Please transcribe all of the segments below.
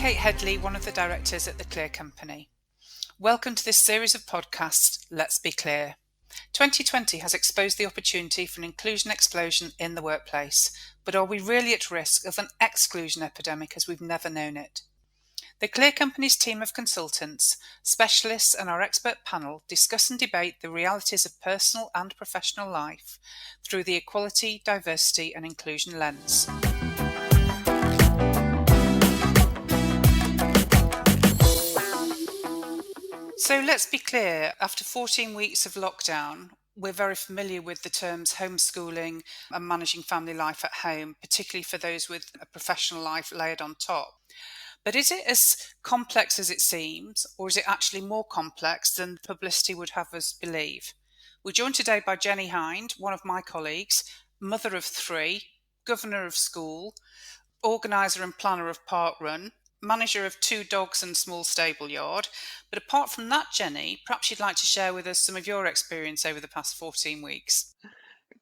Kate Headley, one of the directors at the Clear Company. Welcome to this series of podcasts, Let's Be Clear. 2020 has exposed the opportunity for an inclusion explosion in the workplace, but are we really at risk of an exclusion epidemic as we've never known it? The Clear Company's team of consultants, specialists and our expert panel discuss and debate the realities of personal and professional life through the equality, diversity and inclusion lens. So let's be clear, after 14 weeks of lockdown, we're very familiar with the terms homeschooling and managing family life at home, particularly for those with a professional life layered on top. But is it as complex as it seems, or is it actually more complex than publicity would have us believe? We're joined today by Jenny Hind, one of my colleagues, mother of 3, governor of school, organiser and planner of Park Run, manager of 2 dogs and small stable yard. But apart from that, Jenny, perhaps you'd like to share with us some of your experience over the past 14 weeks.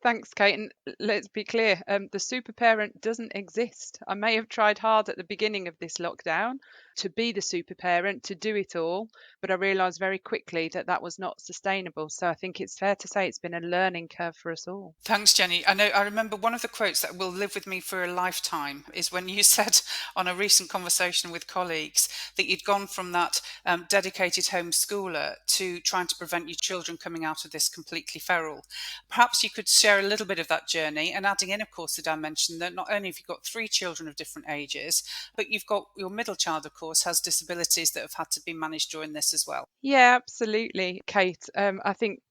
Thanks, Kate. And let's be clear, the super parent doesn't exist. I may have tried hard at the beginning of this lockdown to be the super parent, to do it all, but I realised very quickly that that was not sustainable. So I think it's fair to say it's been a learning curve for us all. Thanks, Jenny. I remember one of the quotes that will live with me for a lifetime is when you said on a recent conversation with colleagues that you'd gone from that dedicated homeschooler to trying to prevent your children coming out of this completely feral. Perhaps you could share a little bit of that journey, and adding in, of course, the dimension that not only have you got 3 children of different ages, but you've got your middle child, of course, has disabilities that have had to be managed during this as well. Yeah, absolutely, Kate. I think,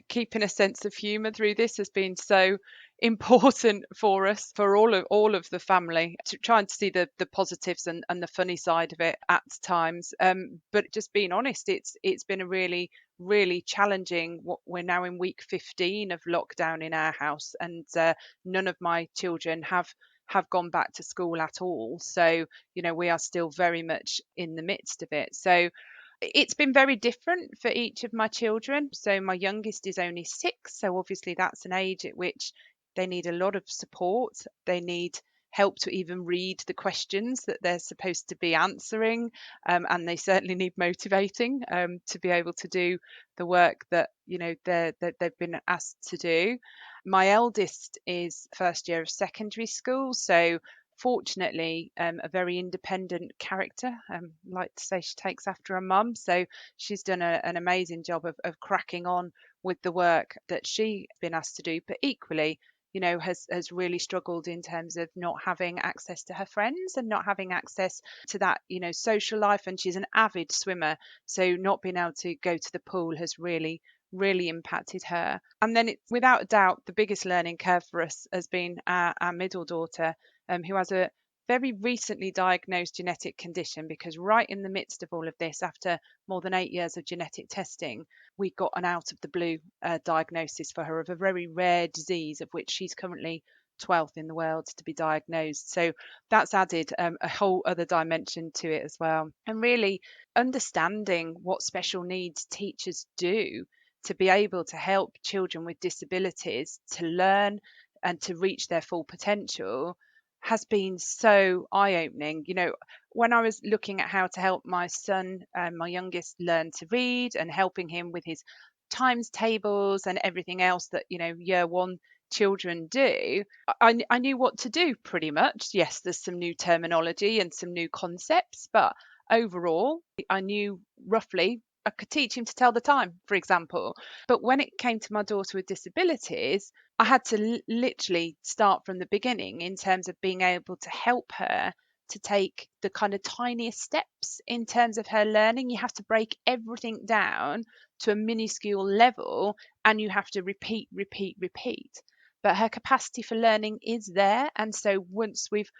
keeping a sense of humour through this has been so important for us, for all of the family, to trying to see the positives and the funny side of it at times. But just being honest, it's been a really challenging. We're now in week 15 of lockdown in our house, and none of my children have gone back to school at all. So, we are still very much in the midst of it. So it's been very different for each of my children. So my youngest is only 6, so obviously that's an age at which they need a lot of support. They need help to even read the questions that they're supposed to be answering, and they certainly need motivating to be able to do the work that they've been asked to do. My eldest is first year of secondary school, so fortunately a very independent character. Like to say she takes after her mum, so she's done an amazing job of cracking on with the work that she's been asked to do, but equally has really struggled in terms of not having access to her friends and not having access to that social life. And she's an avid swimmer, so not being able to go to the pool has really impacted her. And then it's without a doubt the biggest learning curve for us has been our middle daughter, who has a very recently diagnosed genetic condition, because right in the midst of all of this, after more than 8 years of genetic testing, we got an out of the blue diagnosis for her of a very rare disease of which she's currently 12th in the world to be diagnosed. So that's added a whole other dimension to it as well. And really understanding what special needs teachers do to be able to help children with disabilities to learn and to reach their full potential has been so eye-opening. When I was looking at how to help my son, my youngest, learn to read and helping him with his times tables and everything else that year 1 children do, I knew what to do pretty much. Yes, there's some new terminology and some new concepts, but overall I knew roughly. I could teach him to tell the time, for example. But when it came to my daughter with disabilities, I had to literally start from the beginning in terms of being able to help her to take the kind of tiniest steps in terms of her learning. You have to break everything down to a minuscule level, and you have to repeat. But her capacity for learning is there. And so once we've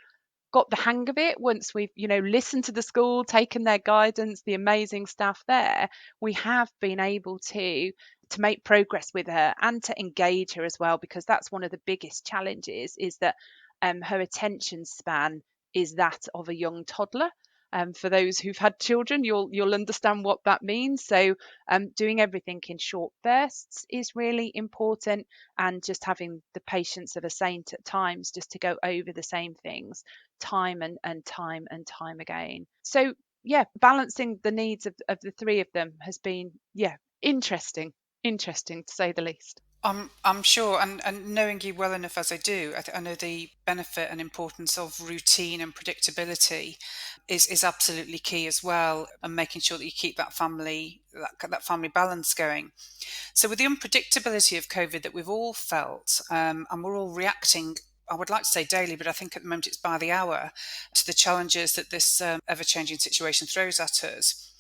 got the hang of it, once we've listened to the school, taken their guidance, the amazing staff there, we have been able to make progress with her and to engage her as well, because that's one of the biggest challenges, is that her attention span is that of a young toddler. For those who've had children, you'll understand what that means. So doing everything in short bursts is really important, and just having the patience of a saint at times, just to go over the same things time and time and time again. So yeah, balancing the needs of the three of them has been, yeah, interesting to say the least. I'm sure, and knowing you well enough as I do, I know the benefit and importance of routine and predictability is absolutely key as well, and making sure that you keep that family balance going. So, with the unpredictability of COVID that we've all felt, and we're all reacting, I would like to say daily, but I think at the moment it's by the hour, to the challenges that this ever changing situation throws at us.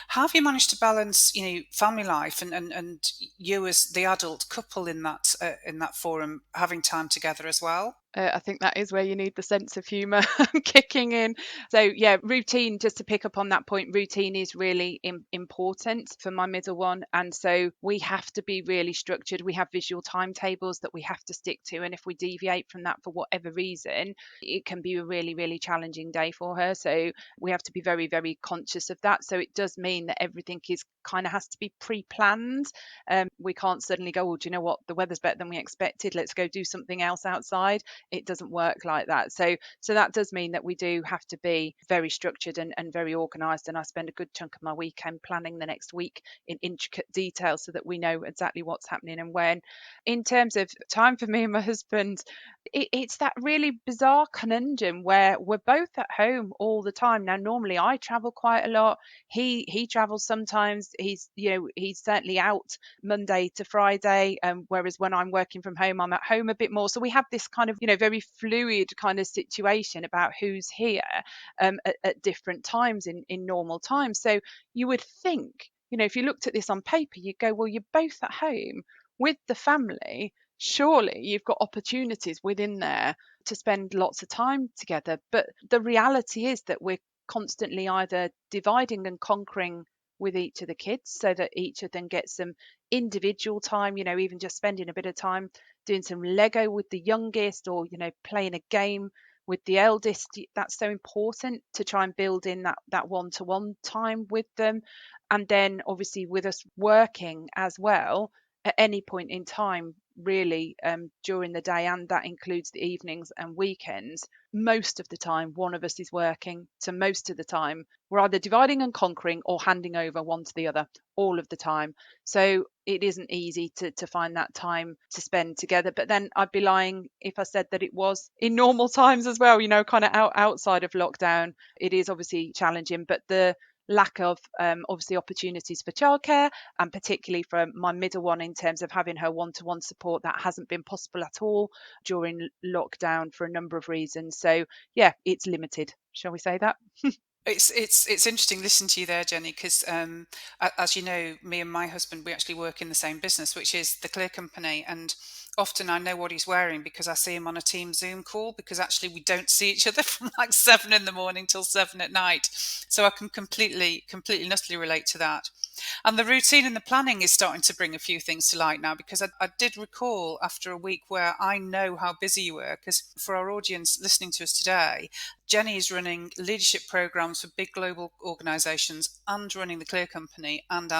How have you managed to balance, family life and you as the adult couple in that forum having time together as well? I think that is where you need the sense of humour kicking in. So, yeah, routine, just to pick up on that point, routine is really important for my middle one. And so we have to be really structured. We have visual timetables that we have to stick to. And if we deviate from that for whatever reason, it can be a really, really challenging day for her. So we have to be very, very conscious of that. So it does mean that everything is kind of has to be pre-planned. We can't suddenly go, oh, do you know what? The weather's better than we expected. Let's go do something else outside. It doesn't work like that. So that does mean that we do have to be very structured and very organized. And I spend a good chunk of my weekend planning the next week in intricate detail so that we know exactly what's happening and when. In terms of time for me and my husband, it's that really bizarre conundrum where we're both at home all the time. Now, normally I travel quite a lot. He travels sometimes. He's certainly out Monday to Friday, whereas when I'm working from home, I'm at home a bit more. So we have this kind of, very fluid kind of situation about who's here at different times in normal times. So you would think, if you looked at this on paper, you'd go, well, you're both at home with the family. Surely you've got opportunities within there to spend lots of time together. But the reality is that we're constantly either dividing and conquering with each of the kids so that each of them gets some individual time, even just spending a bit of time doing some Lego with the youngest, or, playing a game with the eldest. That's so important to try and build in that one-to-one time with them. And then obviously with us working as well, at any point in time, really, during the day, and that includes the evenings and weekends, most of the time one of us is working. So most of the time we're either dividing and conquering or handing over one to the other, all of the time. So it isn't easy to find that time to spend together. But then I'd be lying if I said that it was in normal times as well, kind of outside of lockdown. It is obviously challenging, but the lack of obviously opportunities for childcare, and particularly for my middle one in terms of having her one-to-one support, that hasn't been possible at all during lockdown for a number of reasons. So yeah, it's limited, shall we say that? It's interesting listening to you there, Jenny, because as you know, me and my husband, we actually work in the same business, which is the Clear Company, and often I know what he's wearing because I see him on a team Zoom call, because actually we don't see each other from like 7 in the morning till 7 at night, so I can completely and utterly relate to that. And the routine and the planning is starting to bring a few things to light now, because I did recall after a week where I know how busy you were, because for our audience listening to us today, Jenny is running leadership programs for big global organizations and running the Clear Company, and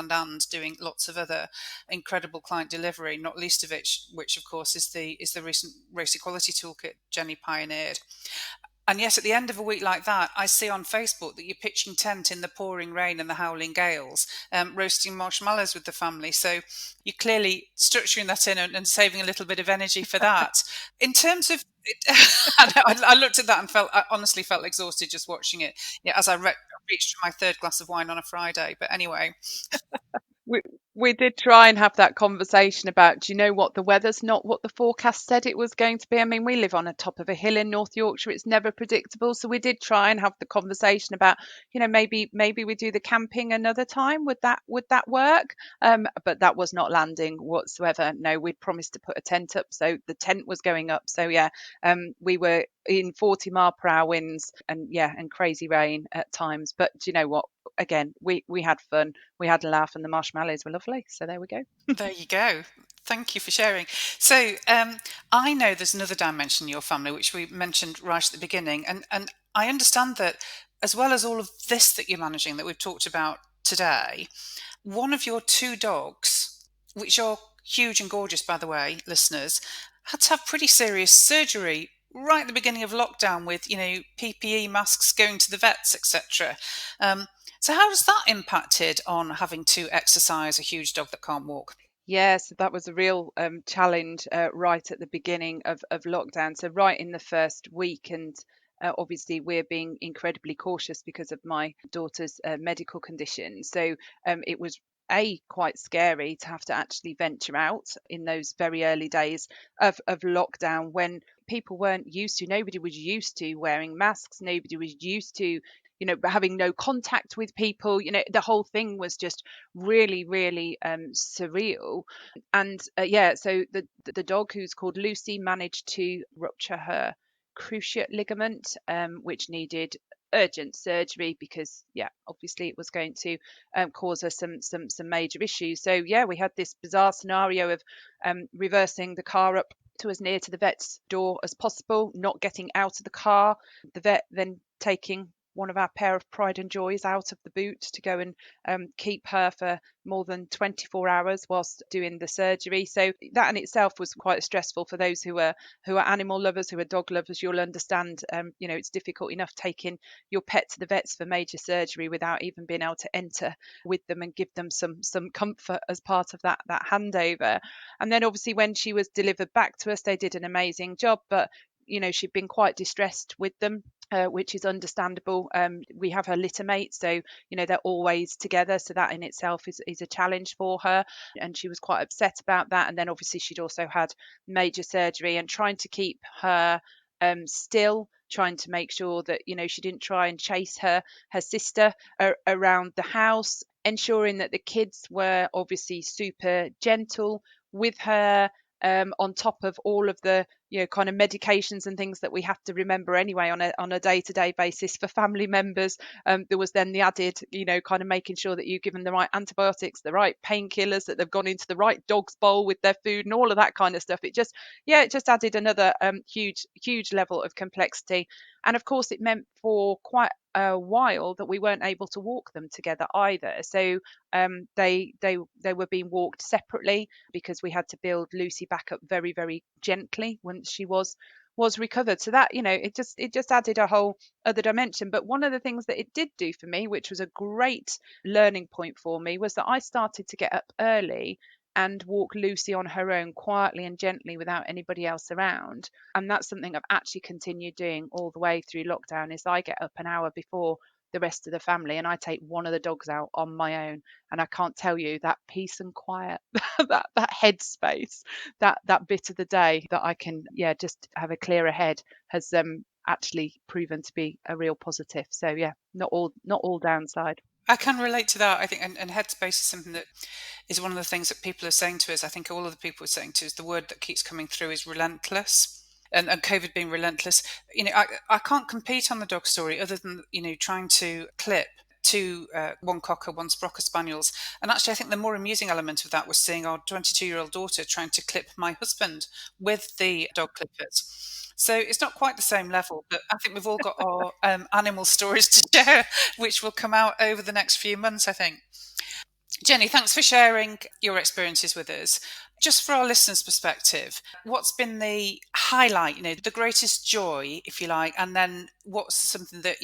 doing lots of other incredible client delivery, not least of which of course is the recent race equality toolkit Jenny pioneered. And yet, at the end of a week like that, I see on Facebook that you're pitching tent in the pouring rain and the howling gales, roasting marshmallows with the family. So you're clearly structuring that in and saving a little bit of energy for that. In terms of, I looked at that and I honestly felt exhausted just watching it. Yeah, as I reached my third glass of wine on a Friday. But anyway, we we did try and have that conversation about, do you know what, the weather's not what the forecast said it was going to be. I mean, we live on a top of a hill in North Yorkshire. It's never predictable. So we did try and have the conversation about, maybe we do the camping another time. Would that work? But that was not landing whatsoever. No, we'd promised to put a tent up, so the tent was going up. So yeah, we were in 40-mile-per-hour winds, and yeah, and crazy rain at times. But do you know what? Again, we had fun, we had a laugh, and the marshmallows were lovely. So there we go. there you go. Thank you for sharing. So I know there's another dimension in your family which we mentioned right at the beginning, and I understand that as well as all of this that you're managing that we've talked about today, one of your two dogs, which are huge and gorgeous, by the way, listeners, had to have pretty serious surgery right at the beginning of lockdown with, PPE masks, going to the vets, etc. So how has that impacted on having to exercise a huge dog that can't walk? Yes, that was a real challenge right at the beginning of lockdown. So right in the first week, and obviously we're being incredibly cautious because of my daughter's medical condition. So it was quite scary to have to actually venture out in those very early days of lockdown when people weren't used to, nobody was used to wearing masks, nobody was used to, having no contact with people. The whole thing was just really, really surreal. And yeah, so the dog, who's called Lucy, managed to rupture her cruciate ligament, which needed urgent surgery because yeah, obviously it was going to cause her some major issues. So yeah, we had this bizarre scenario of reversing the car up to as near to the vet's door as possible, not getting out of the car, the vet then taking one of our pair of pride and joys out of the boot to go and keep her for more than 24 hours whilst doing the surgery. So that in itself was quite stressful for those who are animal lovers, who are dog lovers. You'll understand, it's difficult enough taking your pet to the vets for major surgery without even being able to enter with them and give them some comfort as part of that handover. And then obviously when she was delivered back to us, they did an amazing job, but she'd been quite distressed with them, which is understandable. We have her litter mate, so they're always together, so that in itself is a challenge for her, and she was quite upset about that. And then obviously she'd also had major surgery, and trying to keep her still, trying to make sure that she didn't try and chase her sister around the house, ensuring that the kids were obviously super gentle with her, on top of all of the kind of medications and things that we have to remember anyway on a day-to-day basis for family members. There was then the added, kind of making sure that you give them the right antibiotics, the right painkillers, that they've gone into the right dog's bowl with their food and all of that kind of stuff. It just added another huge level of complexity. And of course it meant for quite a while that we weren't able to walk them together either. So they were being walked separately because we had to build Lucy back up very, very gently once she was recovered. So that, it just added a whole other dimension. But one of the things that it did do for me, which was a great learning point for me, was that I started to get up early and walk Lucy on her own quietly and gently without anybody else around. And that's something I've actually continued doing all the way through lockdown. Is I get up an hour before the rest of the family and I take one of the dogs out on my own. And I can't tell you that peace and quiet, that headspace, that bit of the day that I can just have a clearer head has actually proven to be a real positive. So yeah, not all downside. I can relate to that. I think, and headspace is something that is one of the things that people are saying to us. I think all of the people are saying to us, the word that keeps coming through is relentless. And COVID being relentless. I can't compete on the dog story other than, trying to clip two one cocker, one Sprocker Spaniels. And actually, I think the more amusing element of that was seeing our 22-year-old daughter trying to clip my husband with the dog clippers. So it's not quite the same level, but I think we've all got our animal stories to share, which will come out over the next few months, I think. Jenny, thanks for sharing your experiences with us. Just for our listeners' perspective, what's been the highlight, the greatest joy, if you like, and then what's something that,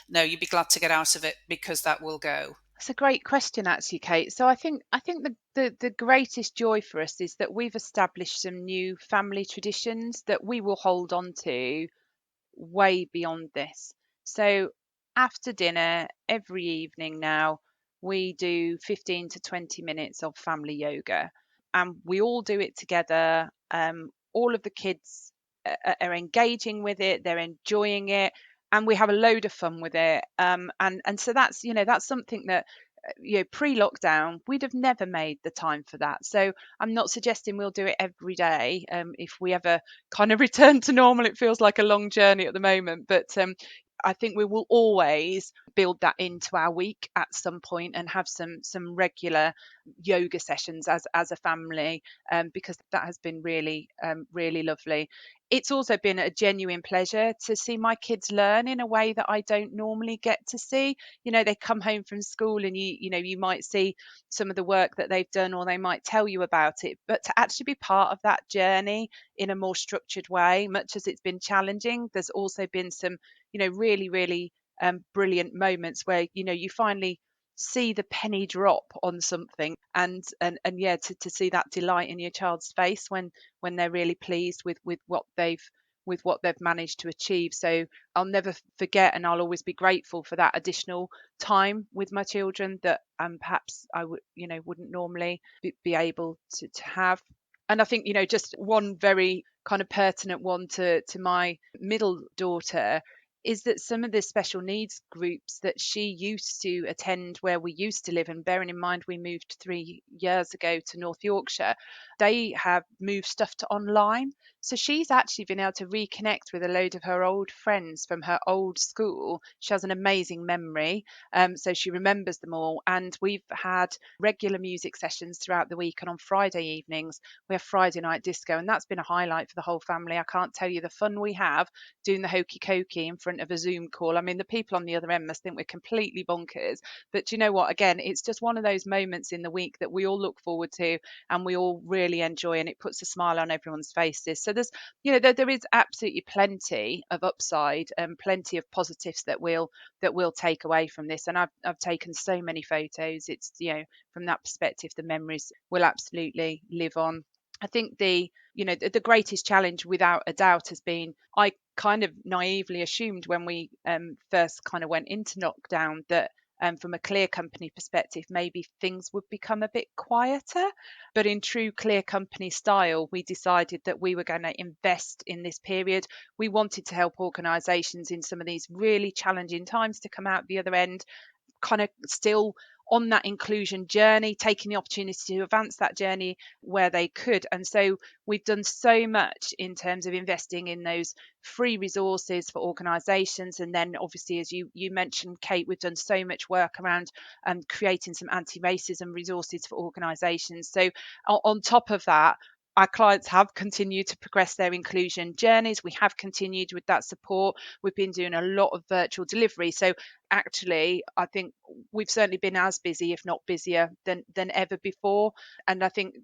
no, you'd be glad to get out of it because that will go? It's a great question, actually, Kate. So I think the greatest joy for us is that we've established some new family traditions that we will hold on to way beyond this. So after dinner, every evening now, we do 15 to 20 minutes of family yoga, and we all do it together. All of the kids are engaging with it, they're enjoying it, and we have a load of fun with it. And so that's something that pre-lockdown we'd have never made the time for that. So I'm not suggesting we'll do it every day. If we ever kind of return to normal, it feels like a long journey at the moment, but I think we will always build that into our week at some point and have some regular yoga sessions as a family, because that has been really really lovely. it's also been a genuine pleasure to see my kids learn in a way that I don't normally get to see. They come home from school and you might see some of the work that they've done, or they might tell you about it, but to actually be part of that journey in a more structured way, much as it's been challenging, there's also been some really, really brilliant moments where you finally see the penny drop on something, and yeah, to see that delight in your child's face when they're really pleased with what they've managed to achieve. So I'll never forget, and I'll always be grateful for that additional time with my children that perhaps I wouldn't normally be able to have. And I think just one very kind of pertinent one to my middle daughter is that some of the special needs groups that she used to attend where we used to live, and bearing in mind we moved 3 years ago to North Yorkshire, they have moved stuff to online. So she's actually been able to reconnect with a load of her old friends from her old school. She has an amazing memory, so she remembers them all. And we've had regular music sessions throughout the week. And on Friday evenings, we have Friday night disco. And that's been a highlight for the whole family. I can't tell you the fun we have doing the hokey cokey in front of a Zoom call. I mean, the people on the other end must think we're completely bonkers. But you know what? Again, it's just one of those moments in the week that we all look forward to and we all really enjoy, and it puts a smile on everyone's faces. So there's, there is absolutely plenty of upside and plenty of positives that we'll take away from this. And I've taken so many photos. It's, from that perspective, the memories will absolutely live on. I think the greatest challenge, without a doubt, has been, I kind of naively assumed when we first kind of went into lockdown that from a Clear Company perspective, maybe things would become a bit quieter. But in true Clear Company style, we decided that we were going to invest in this period. We wanted to help organisations in some of these really challenging times to come out the other end kind of still on that inclusion journey, taking the opportunity to advance that journey where they could. And so we've done so much in terms of investing in those free resources for organisations. And then obviously, as you mentioned, Kate, we've done so much work around creating some anti-racism resources for organisations. So on top of that, our clients have continued to progress their inclusion journeys. We have continued with that support. We've been doing a lot of virtual delivery. So actually, I think we've certainly been as busy, if not busier, than ever before. And I think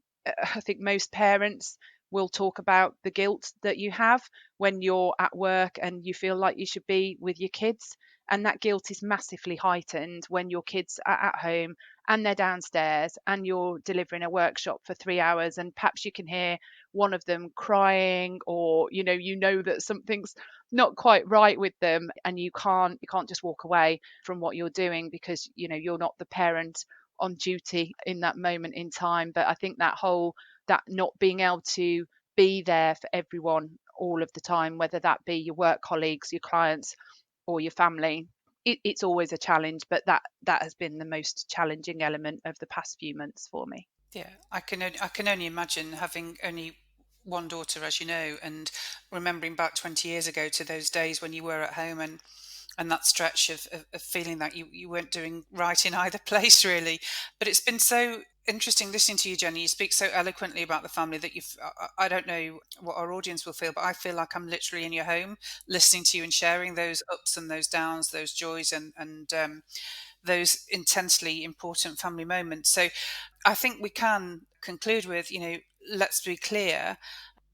most parents will talk about the guilt that you have when you're at work and you feel like you should be with your kids. And that guilt is massively heightened when your kids are at home and they're downstairs and you're delivering a workshop for 3 hours, and perhaps you can hear one of them crying, or you know that something's not quite right with them, and you can't just walk away from what you're doing because you're not the parent on duty in that moment in time. But I think that not being able to be there for everyone all of the time, whether that be your work colleagues, your clients, or your family, it's always a challenge. But that has been the most challenging element of the past few months for me. Yeah, I can only imagine, having only one daughter, as you know, and remembering back 20 years ago to those days when you were at home, and that stretch of feeling that you weren't doing right in either place, really. But it's been so interesting listening to you, Jenny. You speak so eloquently about the family that I don't know what our audience will feel, but I feel like I'm literally in your home listening to you and sharing those ups and those downs, those joys, and those intensely important family moments. So I think we can conclude with, let's be clear,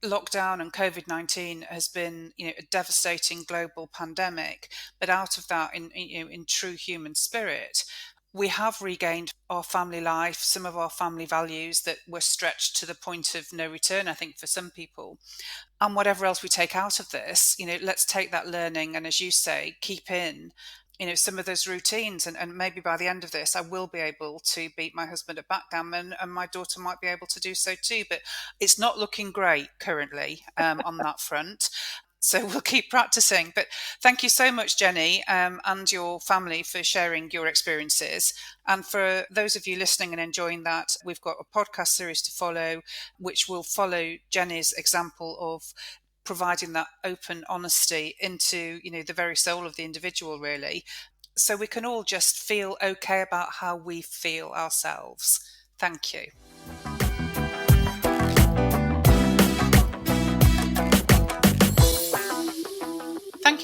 lockdown and COVID-19 has been, a devastating global pandemic, but out of that, in true human spirit, we have regained our family life, some of our family values that were stretched to the point of no return, I think, for some people. And whatever else we take out of this, let's take that learning and, as you say, keep in some of those routines, and maybe by the end of this I will be able to beat my husband at backgammon, and my daughter might be able to do so too, but it's not looking great currently on that front. So we'll keep practicing. But thank you so much, Jenny, and your family, for sharing your experiences. And for those of you listening and enjoying that, we've got a podcast series to follow, which will follow Jenny's example of providing that open honesty into the very soul of the individual, really, so we can all just feel okay about how we feel ourselves. Thank you.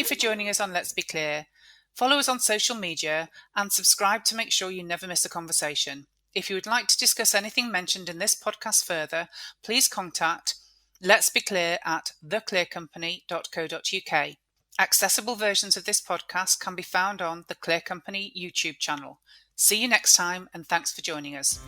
you for joining us on Let's Be Clear. Follow us on social media and subscribe to make sure you never miss a conversation. If you would like to discuss anything mentioned in this podcast further, please contact Let's Be Clear at theclearcompany.co.uk. Accessible versions of this podcast can be found on the Clear Company YouTube channel. See you next time, and thanks for joining us.